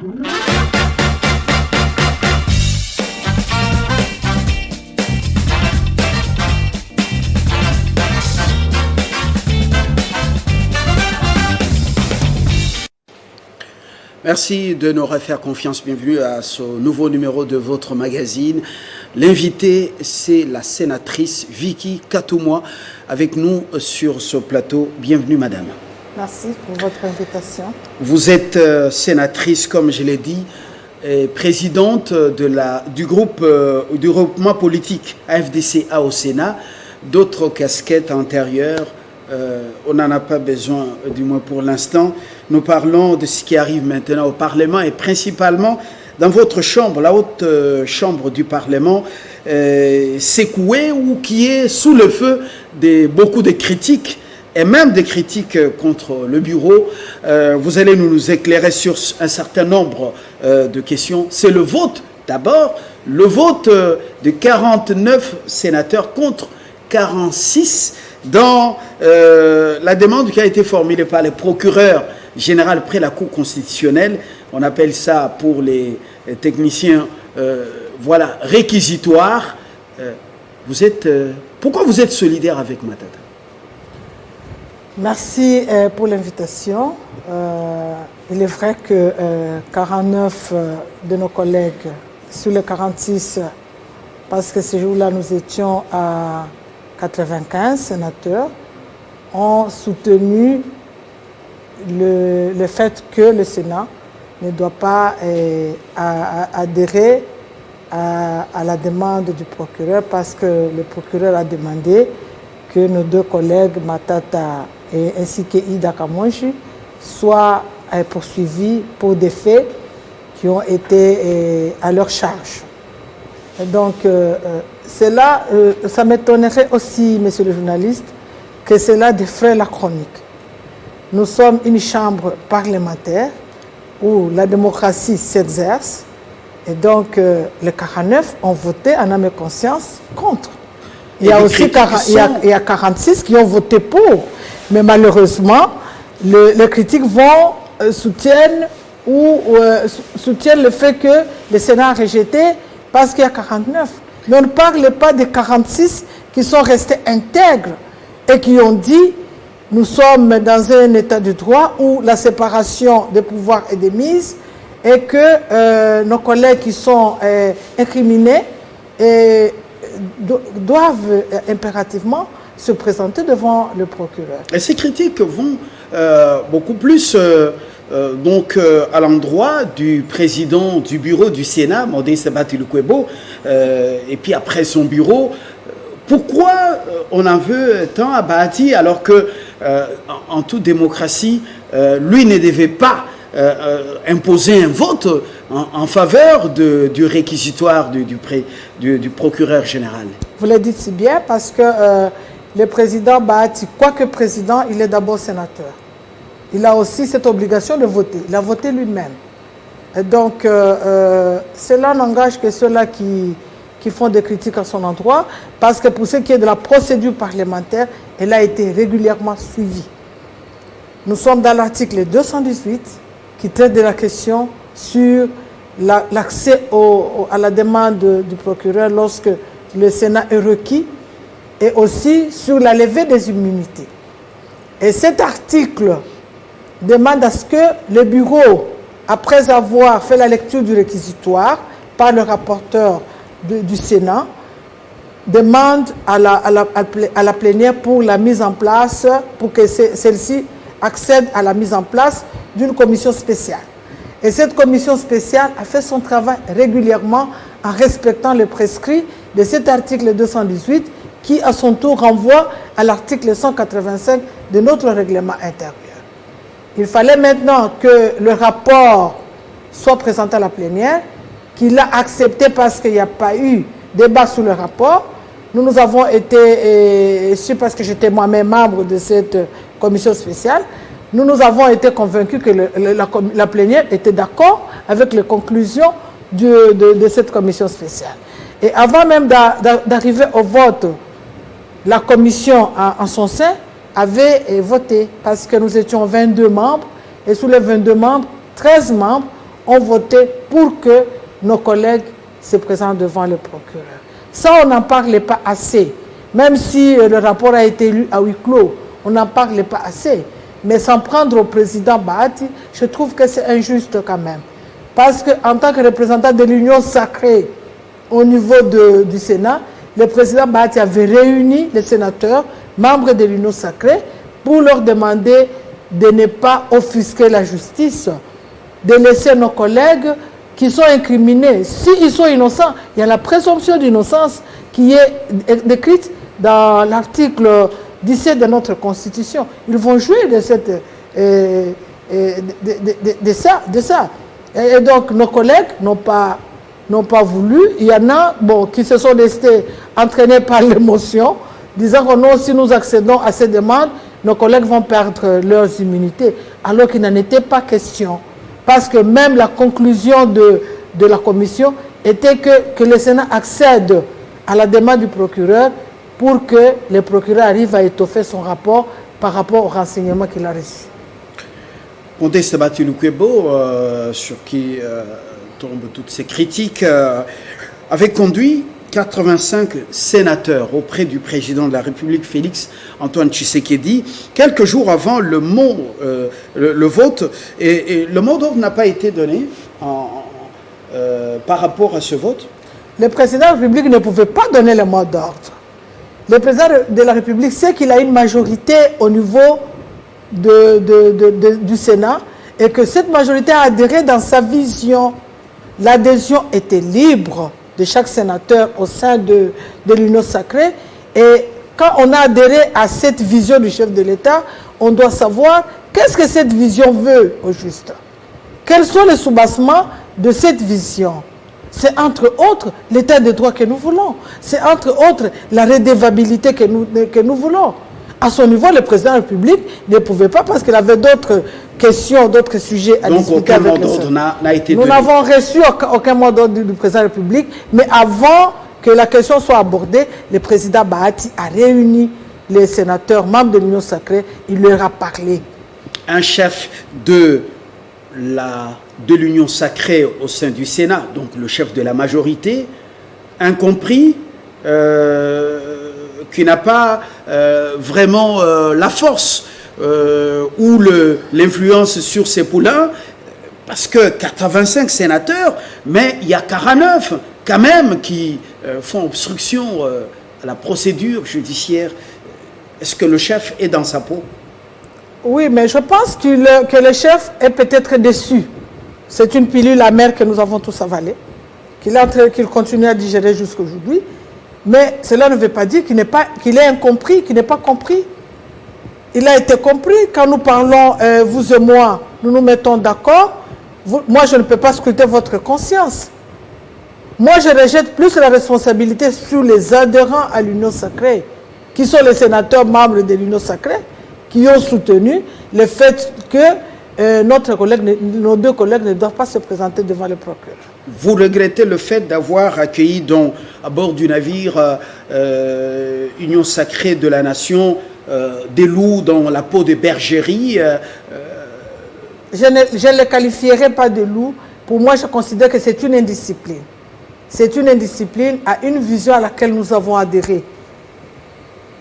Merci de nous refaire confiance. Bienvenue à ce nouveau numéro de votre magazine. L'invité, c'est la sénatrice Vicky Katoumoua avec nous sur ce plateau. Bienvenue, madame. Merci pour votre invitation. Vous êtes sénatrice, comme je l'ai dit, et présidente du groupement politique AFDCA au Sénat. D'autres casquettes antérieures, on n'en a pas besoin, du moins pour l'instant. Nous parlons de ce qui arrive maintenant au Parlement et principalement dans votre chambre, la haute chambre du Parlement, secouée ou qui est sous le feu de beaucoup de critiques et même des critiques contre le bureau. Vous allez nous éclairer sur un certain nombre de questions. C'est le vote d'abord, le vote de 49 sénateurs contre 46 dans la demande qui a été formulée par les procureurs général près la Cour constitutionnelle. On appelle ça pour les techniciens, voilà, réquisitoire. Pourquoi vous êtes solidaire avec Matata? Merci pour l'invitation. Il est vrai que 49 de nos collègues sur les 46, parce que ce jour-là nous étions à 95 sénateurs, ont soutenu le fait que le Sénat ne doit pas adhérer à la demande du procureur, parce que le procureur a demandé que nos deux collègues Matata ainsi que Ida Kamonji soient poursuivis pour des faits qui ont été à leur charge. Et donc cela, ça m'étonnerait aussi, monsieur le journaliste, que cela défraie la chronique. Nous sommes une chambre parlementaire où la démocratie s'exerce et donc les 49 ont voté en âme et conscience contre. Il y a aussi 46 qui ont voté pour, mais malheureusement les critiques soutiennent le fait que le Sénat a rejeté parce qu'il y a 49. Mais on ne parle pas des 46 qui sont restés intègres et qui ont dit: nous sommes dans un état de droit où la séparation des pouvoirs est de mise et que nos collègues qui sont incriminés doivent impérativement se présenter devant le procureur. Et ces critiques vont beaucoup plus à l'endroit du président du bureau du Sénat, Modeste Batilou-Kwebo, et puis après son bureau. Pourquoi on en veut tant à Bahati alors que, en toute démocratie, lui ne devait pas imposer un vote en faveur du réquisitoire du procureur général? Vous le dites si bien, parce que le président Bahati, quoique président, il est d'abord sénateur. Il a aussi cette obligation de voter. Il a voté lui-même. Et donc, cela n'engage que ceux-là qui font des critiques à son endroit, parce que pour ce qui est de la procédure parlementaire, elle a été régulièrement suivie. Nous sommes dans l'article 218 qui traite de la question sur l'accès à la demande du procureur lorsque le Sénat est requis, et aussi sur la levée des immunités. Et cet article demande à ce que le bureau, après avoir fait la lecture du réquisitoire par le rapporteur du Sénat, demande à la plénière pour la mise en place, pour que celle-ci accède à la mise en place d'une commission spéciale. Et cette commission spéciale a fait son travail régulièrement en respectant les prescrits de cet article 218 qui, à son tour, renvoie à l'article 185 de notre règlement intérieur. Il fallait maintenant que le rapport soit présenté à la plénière, qu'il a accepté parce qu'il n'y a pas eu débat sur le rapport. Nous avons été, parce que j'étais moi-même membre de cette commission spéciale, nous avons été convaincus que la plénière était d'accord avec les conclusions de cette commission spéciale. Et avant même d'arriver au vote, la commission en son sein avait voté, parce que nous étions 22 membres, et sous les 22 membres, 13 membres ont voté pour que nos collègues se présentent devant le procureur. Ça, on n'en parlait pas assez. Même si le rapport a été lu à huis clos, on n'en parlait pas assez. Mais s'en prendre au président Bahati, je trouve que c'est injuste quand même. Parce qu'en tant que représentant de l'Union sacrée au niveau du Sénat, le président Bahati avait réuni les sénateurs, membres de l'Union sacrée, pour leur demander de ne pas offusquer la justice, de laisser nos collègues qui sont incriminés. S'ils sont innocents, il y a la présomption d'innocence qui est décrite dans l'article 17 de notre Constitution. Ils vont jouer de ça. Et donc, nos collègues n'ont pas voulu. Il y en a qui se sont restés entraînés par l'émotion, disant que non, si nous accédons à ces demandes, nos collègues vont perdre leurs immunités, alors qu'il n'en était pas question. Parce que même la conclusion de la commission était que le Sénat accède à la demande du procureur pour que le procureur arrive à étoffer son rapport par rapport aux renseignements qu'il a reçus. Condé Sabati Lukwebo, sur qui tombent toutes ces critiques, avait conduit 85 sénateurs auprès du président de la République, Félix Antoine Tshisekedi, quelques jours avant le vote. Et le mot d'ordre n'a pas été donné par rapport à ce vote. Le président de la République ne pouvait pas donner le mot d'ordre. Le président de la République sait qu'il a une majorité au niveau du Sénat et que cette majorité a adhéré dans sa vision. L'adhésion était libre de chaque sénateur au sein de l'Union sacrée. Et quand on a adhéré à cette vision du chef de l'État, on doit savoir qu'est-ce que cette vision veut au juste. Quels sont les soubassements de cette vision? C'est entre autres l'état de droit que nous voulons. C'est entre autres la redevabilité que nous voulons. À son niveau, le président de la République ne pouvait pas parce qu'il avait d'autres questions, d'autres sujets à discuter avec le Sénat. Donc aucun mot d'ordre n'a été donné. Nous n'avons reçu aucun mot d'ordre du président de la République, mais avant que la question soit abordée, le président Bahati a réuni les sénateurs membres de l'Union sacrée, il leur a parlé. Un chef de l'Union sacrée au sein du Sénat, donc le chef de la majorité, incompris, qui n'a pas vraiment la force ou l'influence sur ses poulains, parce que 85 sénateurs, mais il y a 49 quand même qui font obstruction à la procédure judiciaire. Est-ce que le chef est dans sa peau? Oui, mais je pense que le chef est peut-être déçu. C'est une pilule amère que nous avons tous avalée, qu'il continue à digérer jusqu'à aujourd'hui. Mais cela ne veut pas dire qu'il est incompris, qu'il n'est pas compris. Il a été compris. Quand nous parlons, vous et moi, nous nous mettons d'accord. Moi, je ne peux pas scruter votre conscience. Moi, je rejette plus la responsabilité sur les adhérents à l'Union sacrée, qui sont les sénateurs membres de l'Union sacrée, qui ont soutenu le fait que nos deux collègues ne doivent pas se présenter devant le procureur. Vous regrettez le fait d'avoir accueilli à bord du navire Union sacrée de la nation des loups dans la peau de bergerie? Je ne les qualifierai pas de loups. Pour moi, je considère que c'est une indiscipline. C'est une indiscipline à une vision à laquelle nous avons adhéré.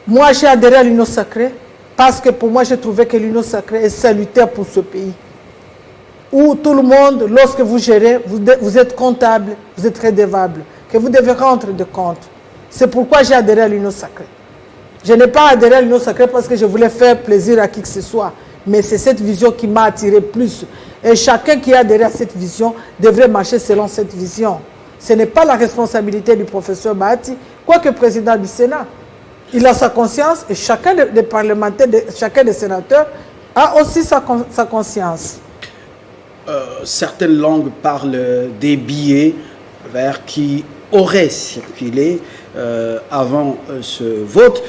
Moi, j'ai adhéré à l'Union sacrée parce que pour moi, je trouvais que l'Union sacrée est salutaire pour ce pays. Où tout le monde, lorsque vous gérez, vous êtes comptable, vous êtes redevable, que vous devez rendre de compte. C'est pourquoi j'ai adhéré à l'Union sacrée. Je n'ai pas adhéré à l'Union sacrée parce que je voulais faire plaisir à qui que ce soit, mais c'est cette vision qui m'a attiré plus. Et chacun qui a adhéré à cette vision devrait marcher selon cette vision. Ce n'est pas la responsabilité du professeur Bahati, quoique président du Sénat. Il a sa conscience et chacun des parlementaires, chacun des sénateurs a aussi sa conscience. Certaines langues parlent des billets verts qui auraient circulé avant ce vote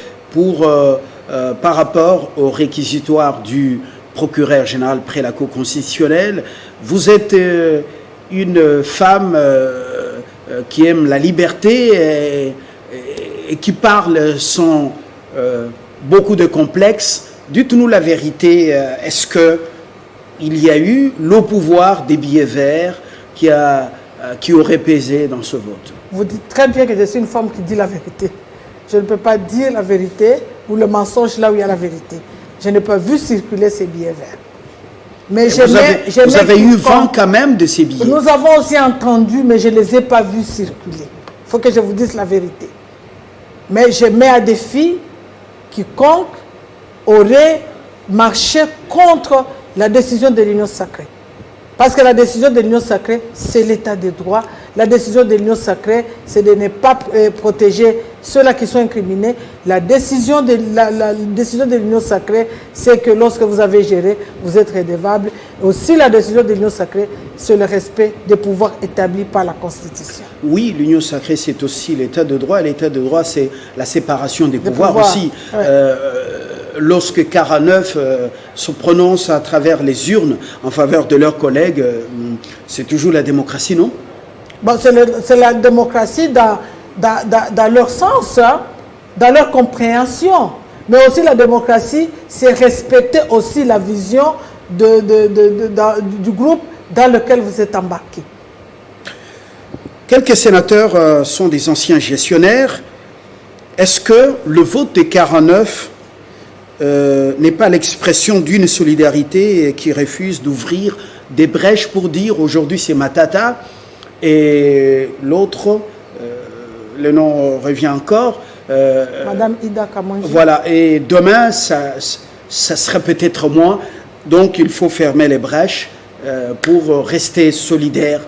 par rapport au réquisitoire du procureur général près la Cour constitutionnelle. Vous êtes une femme qui aime la liberté et qui parle sans beaucoup de complexes. Dites-nous la vérité, est-ce qu'il y a eu le pouvoir des billets verts qui aurait pesé dans ce vote? Vous dites très bien que je suis une femme qui dit la vérité. Je ne peux pas dire la vérité ou le mensonge là où il y a la vérité. Je n'ai pas vu circuler ces billets verts. Mais vous avez eu vent quand même de ces billets? Nous avons aussi entendu, mais je ne les ai pas vus circuler. Il faut que je vous dise la vérité. Mais je mets à défi quiconque aurait marché contre la décision de l'Union sacrée. Parce que la décision de l'Union sacrée, c'est l'état de droit. La décision de l'Union sacrée, c'est de ne pas protéger ceux-là qui sont incriminés. La décision de l'Union sacrée, c'est que lorsque vous avez géré, vous êtes redevable. Aussi, la décision de l'Union sacrée, c'est le respect des pouvoirs établis par la Constitution. Oui, l'Union sacrée, c'est aussi l'état de droit. L'état de droit, c'est la séparation des pouvoirs aussi. Ouais. Lorsque 49 se prononcent à travers les urnes en faveur de leurs collègues, c'est toujours la démocratie, non? Bon, c'est la démocratie dans leur sens, hein, dans leur compréhension. Mais aussi la démocratie, c'est respecter aussi la vision du groupe dans lequel vous êtes embarqué. Quelques sénateurs sont des anciens gestionnaires. Est-ce que le vote des 49 n'est pas l'expression d'une solidarité qui refuse d'ouvrir des brèches pour dire aujourd'hui c'est Matata et l'autre, le nom revient encore. Madame Ida Kamanji. Voilà, et demain ça serait peut-être moi, donc il faut fermer les brèches pour rester solidaire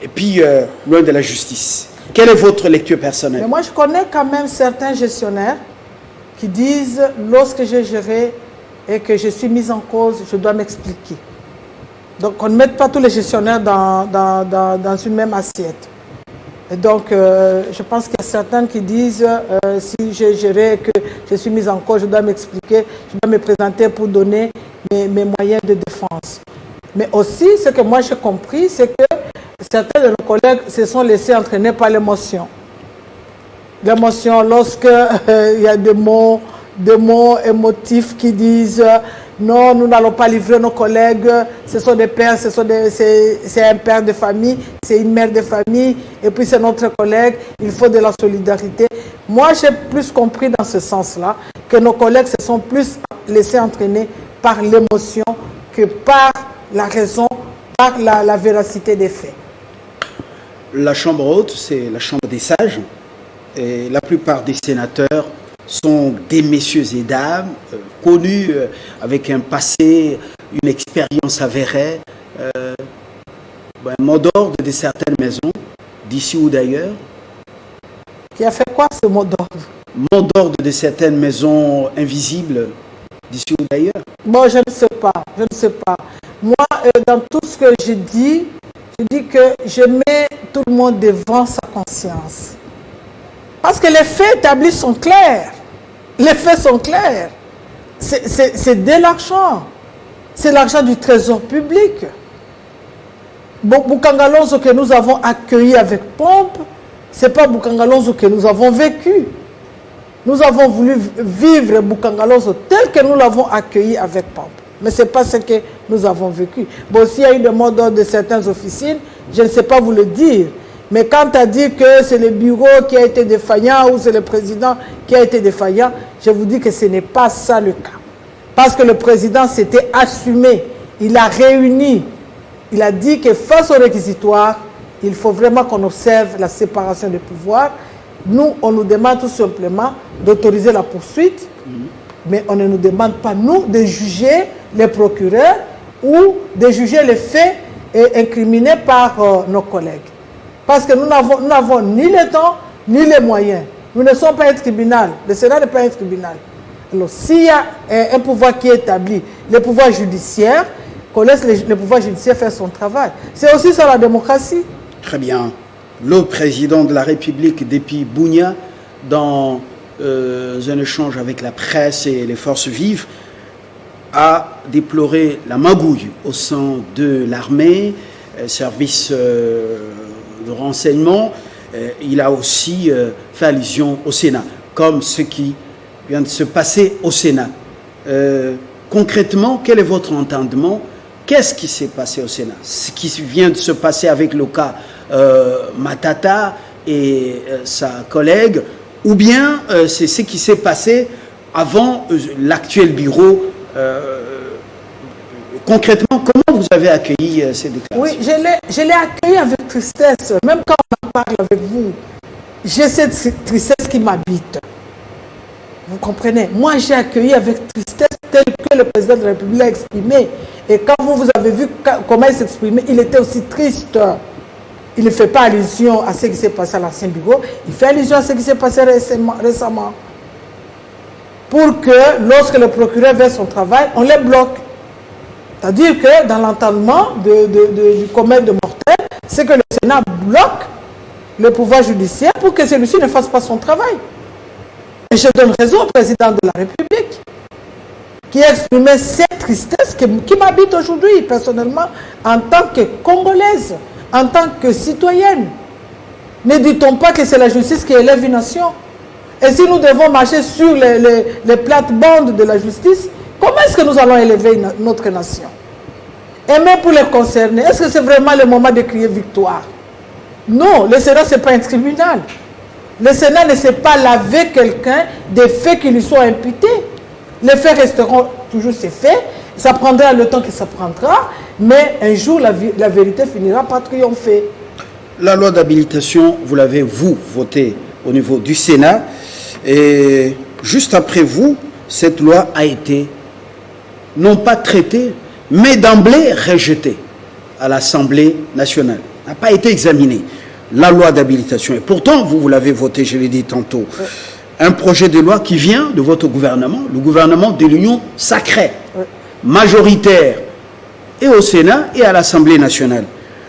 et puis loin de la justice. Quelle est votre lecture personnelle? Mais moi je connais quand même certains gestionnaires qui disent, lorsque j'ai géré et que je suis mise en cause, je dois m'expliquer. Donc, on ne met pas tous les gestionnaires dans une même assiette. Et donc, je pense qu'il y a certains qui disent, si j'ai géré et que je suis mise en cause, je dois m'expliquer, je dois me présenter pour donner mes moyens de défense. Mais aussi, ce que moi j'ai compris, c'est que certains de nos collègues se sont laissés entraîner par l'émotion. L'émotion, lorsque il y a des mots émotifs qui disent non, nous n'allons pas livrer nos collègues, ce sont des pères, c'est un père de famille, c'est une mère de famille, et puis c'est notre collègue, il faut de la solidarité. Moi, j'ai plus compris dans ce sens-là que nos collègues se sont plus laissés entraîner par l'émotion que par la raison, par la véracité des faits. La Chambre haute, c'est la Chambre des sages. Et la plupart des sénateurs sont des messieurs et dames connus avec un passé, une expérience avérée, un mot d'ordre de certaines maisons, d'ici ou d'ailleurs. Qui a fait quoi ce mot d'ordre? Mot d'ordre de certaines maisons invisibles, d'ici ou d'ailleurs. Bon, je ne sais pas, je ne sais pas. Moi, dans tout ce que je dis que je mets tout le monde devant sa conscience. Parce que les faits établis sont clairs. Les faits sont clairs. C'est de l'argent. C'est l'argent du trésor public. Bukangalonzo que nous avons accueilli avec pompe, ce n'est pas Bukangalonzo que nous avons vécu. Nous avons voulu vivre Bukangalonzo tel que nous l'avons accueilli avec pompe. Mais ce n'est pas ce que nous avons vécu. Bon, s'il y a eu des mots d'ordre de certaines officines, je ne sais pas vous le dire. Mais quand tu as dit que c'est le bureau qui a été défaillant ou c'est le président qui a été défaillant, je vous dis que ce n'est pas ça le cas. Parce que le président s'était assumé, il a réuni, il a dit que face au réquisitoire, il faut vraiment qu'on observe la séparation des pouvoirs. Nous, on nous demande tout simplement d'autoriser la poursuite, mais on ne nous demande pas, nous, de juger les procureurs ou de juger les faits incriminés par nos collègues. Parce que nous n'avons ni le temps, ni les moyens. Nous ne sommes pas un tribunal. Le Sénat n'est pas un tribunal. Alors, s'il y a un pouvoir qui est établi, le pouvoir judiciaire, qu'on laisse le pouvoir judiciaire faire son travail. C'est aussi ça la démocratie. Très bien. Le président de la République, Dépi Bounia, dans un échange avec la presse et les forces vives, a déploré la magouille au sein de l'armée, service de renseignement. Il a aussi fait allusion au Sénat, comme ce qui vient de se passer au Sénat. Concrètement, quel est votre entendement Qu'est-ce qui s'est passé au Sénat? Ce qui vient de se passer avec le cas Matata et sa collègue, ou bien c'est ce qui s'est passé avant l'actuel bureau? Concrètement, comment vous avez accueilli ces déclarations? Oui, je l'ai accueilli avec tristesse. Même quand on en parle avec vous, j'ai cette tristesse qui m'habite. Vous comprenez? Moi, j'ai accueilli avec tristesse tel que le président de la République l'a exprimé. Et quand vous avez vu comment il s'exprimait, il était aussi triste. Il ne fait pas allusion à ce qui s'est passé à l'ancien bureau, il fait allusion à ce qui s'est passé récemment. Pour que, lorsque le procureur fait son travail, on les bloque. C'est-à-dire que dans l'entendement du commun de mortel, c'est que le Sénat bloque le pouvoir judiciaire pour que celui-ci ne fasse pas son travail. Et je donne raison au président de la République, qui a exprimé cette tristesse qui m'habite aujourd'hui, personnellement, en tant que Congolaise, en tant que citoyenne. Ne dit-on pas que c'est la justice qui élève une nation? Et si nous devons marcher sur les plates-bandes de la justice, comment est-ce que nous allons élever notre nation? Et même pour les concernés, est-ce que c'est vraiment le moment de crier victoire? Non, le Sénat, ce n'est pas un tribunal. Le Sénat ne sait pas laver quelqu'un des faits qui lui sont imputés. Les faits resteront toujours ces faits. Ça prendra le temps que ça prendra, mais un jour, la vérité finira par triompher. La loi d'habilitation, vous l'avez, vous, votée au niveau du Sénat. Et juste après vous, cette loi a été non pas traitée, mais d'emblée rejetée à l'Assemblée nationale. N'a pas été examinée. La loi d'habilitation. Et pourtant, vous l'avez votée, je l'ai dit tantôt. Un projet de loi qui vient de votre gouvernement, le gouvernement de l'Union sacrée, majoritaire, et au Sénat et à l'Assemblée nationale.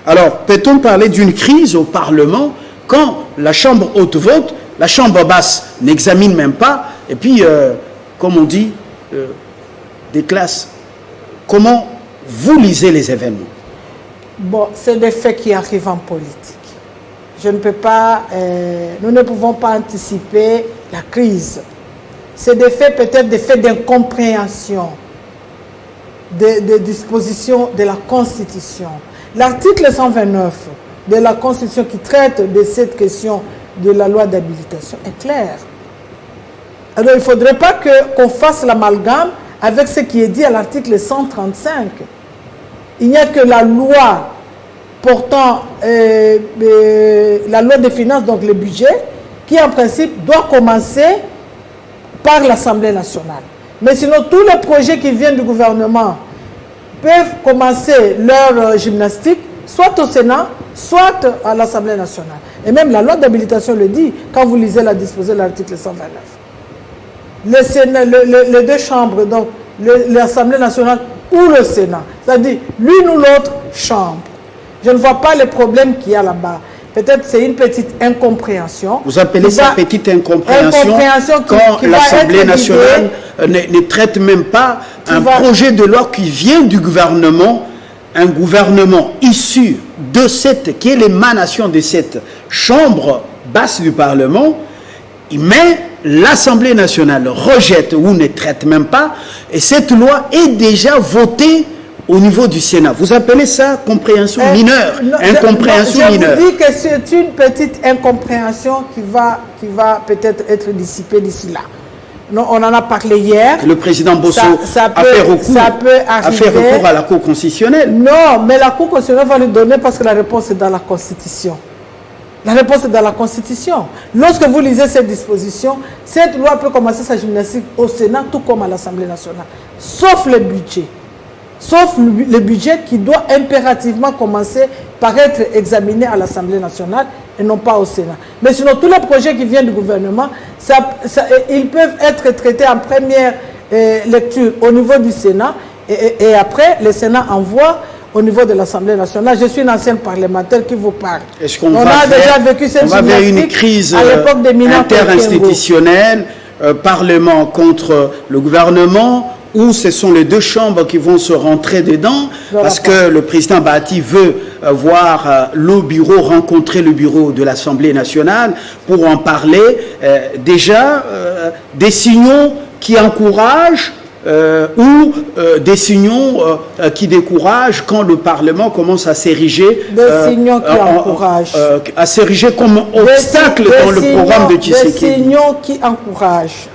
Alors, peut-on parler d'une crise au Parlement quand la Chambre haute vote, la Chambre basse n'examine même pas, et puis, comme on dit, déclasse? Comment vous lisez les événements? Bon, c'est des faits qui arrivent en politique. Je ne peux pas, nous ne pouvons pas anticiper la crise. C'est des faits, peut-être des faits d'incompréhension des dispositions de la Constitution. L'article 129 de la Constitution qui traite de cette question de la loi d'habilitation est clair. Alors il ne faudrait pas qu'on fasse l'amalgame avec ce qui est dit à l'article 135. Il n'y a que la loi portant la loi des finances, donc le budget, qui en principe doit commencer par l'Assemblée nationale. Mais sinon, tous les projets qui viennent du gouvernement peuvent commencer leur gymnastique, soit au Sénat, soit à l'Assemblée nationale. Et même la loi d'habilitation le dit, quand vous lisez la disposition de l'article 129. Le Sénat, les deux chambres, donc l'Assemblée nationale ou le Sénat, c'est-à-dire l'une ou l'autre chambre. Je ne vois pas les problèmes qu'il y a là-bas. Peut-être c'est une petite incompréhension. Vous appelez ça petite incompréhension quand l'Assemblée nationale ne traite même pas un projet de loi qui vient du gouvernement, un gouvernement issu de cette, qui est l'émanation de cette chambre basse du Parlement, mais l'Assemblée nationale rejette ou ne traite même pas, et cette loi est déjà votée au niveau du Sénat. Vous appelez ça compréhension mineure, incompréhension mineure. Je vous dis que c'est une petite incompréhension qui va peut-être être dissipée d'ici là. Non, on en a parlé hier. Le président Bosso a fait recours à la Cour constitutionnelle. Non, mais la Cour constitutionnelle va lui donner parce que la réponse est dans la Constitution. La réponse est dans la Constitution. Lorsque vous lisez cette disposition, cette loi peut commencer sa gymnastique au Sénat tout comme à l'Assemblée nationale, sauf le budget. Sauf le budget qui doit impérativement commencer par être examiné à l'Assemblée nationale et non pas au Sénat. Mais sinon, tous les projets qui viennent du gouvernement, ils peuvent être traités en première lecture au niveau du Sénat et après, le Sénat envoie au niveau de l'Assemblée nationale. Je suis une ancienne parlementaire qui vous parle. Est-ce qu'on va vers une crise interinstitutionnelle, Parlement contre le gouvernement, où ce sont les deux chambres qui vont se rentrer dedans, parce que le président Bahati veut voir le bureau, rencontrer le bureau de l'Assemblée nationale pour en parler. Déjà, des signaux qui encouragent ou des signaux qui découragent quand le Parlement commence à s'ériger à s'ériger comme obstacle dans le programme de Tshisekedi. Des signaux qui encouragent.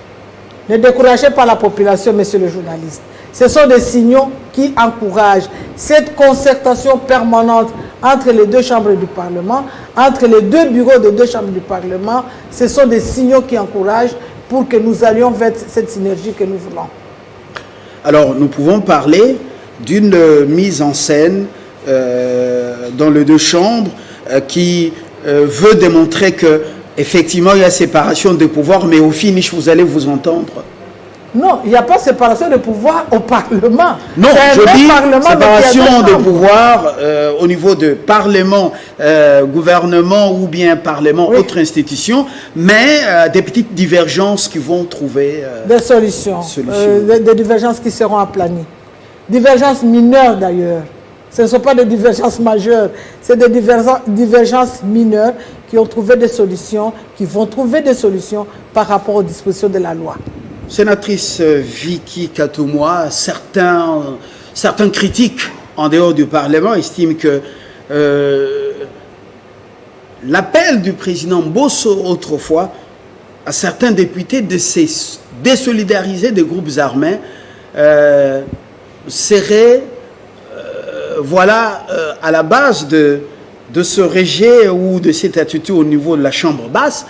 Ne découragez pas la population, monsieur le journaliste. Ce sont des signaux qui encouragent cette concertation permanente entre les deux chambres du Parlement, entre les deux bureaux des deux chambres du Parlement. Ce sont des signaux qui encouragent pour que nous allions vers cette synergie que nous voulons. Alors, nous pouvons parler d'une mise en scène dans les deux chambres qui veut démontrer que effectivement il y a séparation des pouvoirs, mais au finish, vous allez vous entendre. Non, il n'y a pas séparation de pouvoir au Parlement. Non, je dis séparation de pouvoir au niveau de Parlement, gouvernement ou bien Parlement, autre institution, mais des petites divergences qui vont trouver des solutions. Des divergences qui seront aplanies. Divergences mineures d'ailleurs. Ce ne sont pas des divergences majeures, c'est des divergences mineures qui ont trouvé des solutions, qui vont trouver des solutions par rapport aux dispositions de la loi. Sénatrice Vicky Katoumoua, certains critiques en dehors du Parlement estiment que l'appel du président Bosso autrefois à certains députés de se désolidariser des groupes armés serait à la base de ce rejet ou de cette attitude au niveau de la Chambre basse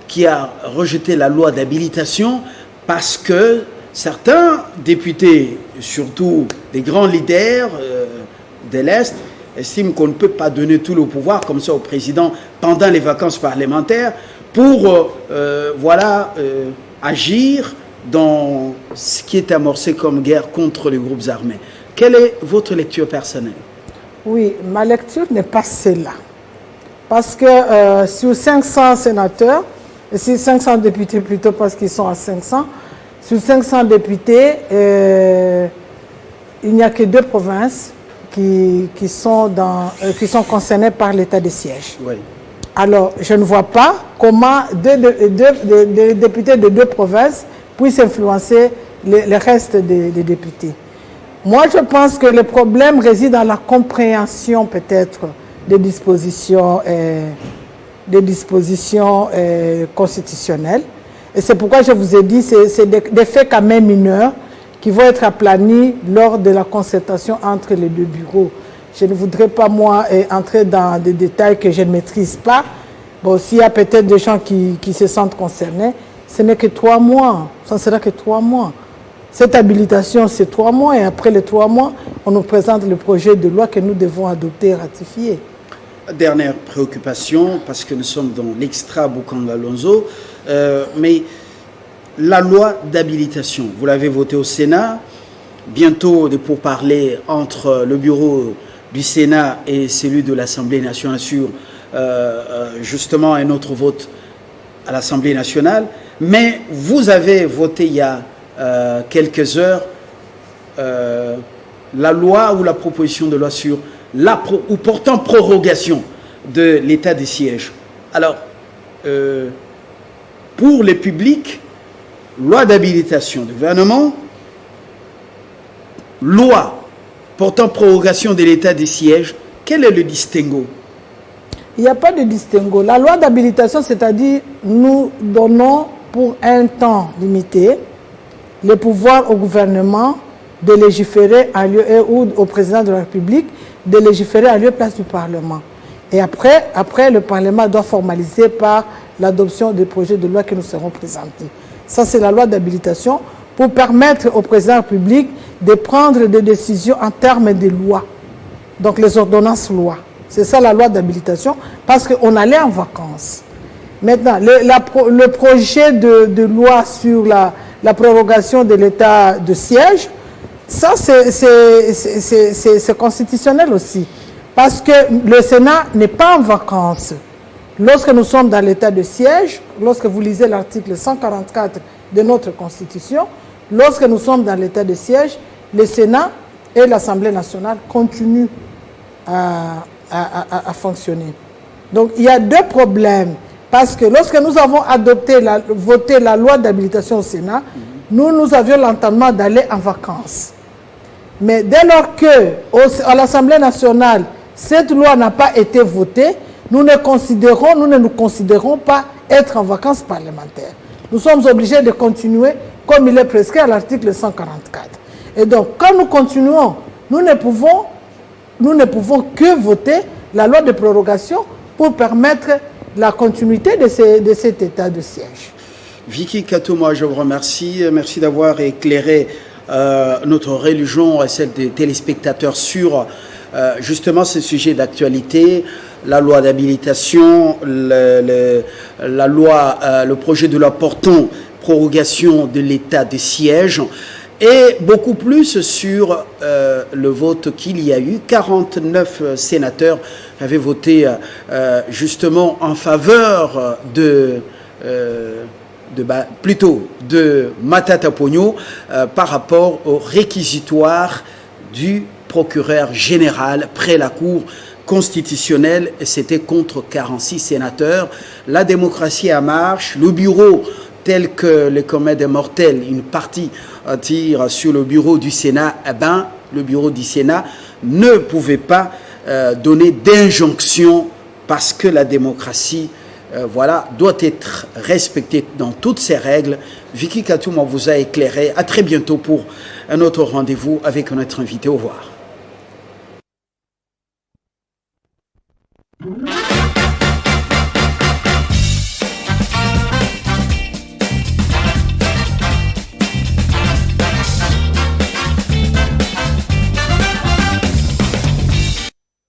qui a rejeté la loi d'habilitation parce que certains députés, surtout des grands leaders de l'Est, estiment qu'on ne peut pas donner tout le pouvoir comme ça au président pendant les vacances parlementaires pour agir dans ce qui est amorcé comme guerre contre les groupes armés. Quelle est votre lecture personnelle? Oui, ma lecture n'est pas celle-là. Parce que sur 500 sénateurs, et sur 500 députés plutôt parce qu'ils sont à 500, sur 500 députés, il n'y a que 2 provinces qui sont concernées par l'état de siège. Oui. Alors, je ne vois pas comment deux députés de 2 provinces puissent influencer le reste des députés. Moi, je pense que le problème réside dans la compréhension peut-être des dispositions constitutionnelles. Et c'est pourquoi je vous ai dit que c'est des faits quand même mineurs qui vont être aplanis lors de la concertation entre les deux bureaux. Je ne voudrais pas, moi, entrer dans des détails que je ne maîtrise pas. Bon, s'il y a peut-être des gens qui se sentent concernés, ce n'est que 3 mois. Ça ne sera que 3 mois. Cette habilitation, c'est 3 mois et après les 3 mois, on nous présente le projet de loi que nous devons adopter et ratifier. Dernière préoccupation, parce que nous sommes dans l'extra Bukanda Lonzo, mais la loi d'habilitation, vous l'avez votée au Sénat, bientôt des pourparlers entre le bureau du Sénat et celui de l'Assemblée nationale sur justement un autre vote à l'Assemblée nationale, mais vous avez voté il y a quelques heures la loi ou la proposition de loi sur ou portant prorogation de l'état de siège. Alors, pour les publics, loi d'habilitation du gouvernement, loi portant prorogation de l'état de siège, quel est le distinguo? Il n'y a pas de distinguo. La loi d'habilitation, c'est-à-dire nous donnons pour un temps limité le pouvoir au gouvernement de légiférer en lieu ou au président de la République de légiférer en lieu et place du Parlement. Et après, le Parlement doit formaliser par l'adoption des projets de loi que nous serons présentés. Ça, c'est la loi d'habilitation pour permettre au président de la République de prendre des décisions en termes de loi. Donc, les ordonnances lois. C'est ça la loi d'habilitation, parce qu'on allait en vacances. Maintenant, le projet de loi sur la prorogation de l'état de siège, ça, c'est constitutionnel aussi. Parce que le Sénat n'est pas en vacances. Lorsque nous sommes dans l'état de siège, lorsque vous lisez l'article 144 de notre Constitution, lorsque nous sommes dans l'état de siège, le Sénat et l'Assemblée nationale continuent à fonctionner. Donc, il y a 2 problèmes. Parce que lorsque nous avons voté la loi d'habilitation au Sénat, nous avions l'entendement d'aller en vacances. Mais dès lors qu'à l'Assemblée nationale, cette loi n'a pas été votée, nous ne nous considérons pas être en vacances parlementaires. Nous sommes obligés de continuer comme il est prescrit à l'article 144. Et donc, quand nous continuons, nous ne pouvons que voter la loi de prorogation pour permettre la continuité de cet état de siège. Vicky Katouma, je vous remercie. Merci d'avoir éclairé notre religion et celle des téléspectateurs sur justement ce sujet d'actualité, la loi d'habilitation, le projet de loi portant prorogation de l'état de siège et beaucoup plus sur le vote qu'il y a eu. 49 sénateurs avaient voté justement en faveur de Matata Ponyo par rapport au réquisitoire du procureur général près la Cour constitutionnelle. C'était contre 46 sénateurs. La démocratie en marche. Le bureau, tel que les communs des mortels, une partie tire sur le bureau du Sénat, le bureau du Sénat ne pouvait pas donner d'injonction parce que la démocratie doit être respectée dans toutes ses règles. Vicky Katouma vous a éclairé. À très bientôt pour un autre rendez-vous avec notre invité. Au revoir.